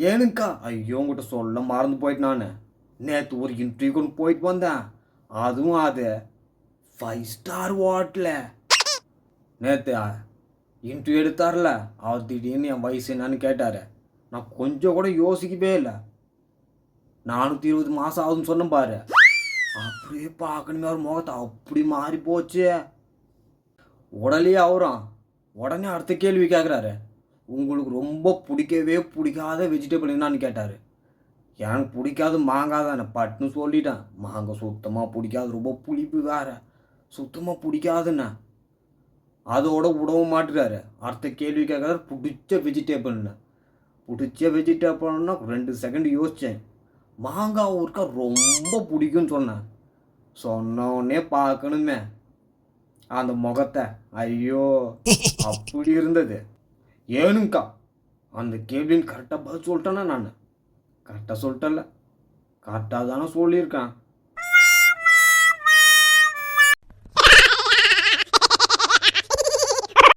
ஏனுங்கக்கா, ஐயோ உங்கள்கிட்ட சொல்ல மறந்து போயிட்டு நான் நேற்று ஒரு இன்டர்வியூக்கு ஒன்று போயிட்டு வந்தேன். அதுவும் அது 5 ஸ்டார் ஹோட்டல. நேற்று இன்டர்வியூ எடுத்தார்ல, அவர் திடீர்னு என் வயசு என்னன்னு கேட்டார். நான் கொஞ்சம் கூட யோசிக்கவே இல்லை. 420 மாதம் ஆகுதுன்னு சொன்னேன் பாரு. அப்படியே பார்க்கணுமே அவர் முகத்தை, அப்படி மாறி போச்சு. உடலே அவரும் உடனே அடுத்த கேள்வி கேட்குறாரு, உங்களுக்கு ரொம்ப பிடிக்கவே பிடிக்காத வெஜிடபிள் என்னான்னு கேட்டார். எனக்கு பிடிக்காது மாங்காய் தானே பட்டுன்னு சொல்லிட்டேன். மாங்காய் சுத்தமாக பிடிக்காது, ரொம்ப புளிப்பு வேறு, சுத்தமாக பிடிக்காதுண்ணே. அதோட விடவும் மாட்டுறாரு. அடுத்த கேள்வி கேட்குறாரு, பிடிச்ச வெஜிடபிள்னு. பிடிச்ச வெஜிடபிள்னா 2 செகண்ட் யோசித்தேன். மாங்காய் ஊருக்கா ரொம்ப பிடிக்கும்னு சொன்னேன். சொன்னோடனே பார்க்கணுமே அந்த முகத்தை, ஐயோ அப்படி இருந்தது. ஏனுங்கக்கா, அந்த கேள்வின்னு கரெக்டாக பதில் சொல்லிட்டேன்னா நான்? கரெக்டாக சொல்லிட்டேன்ல? கரெக்டாக தானே சொல்லியிருக்கேன்.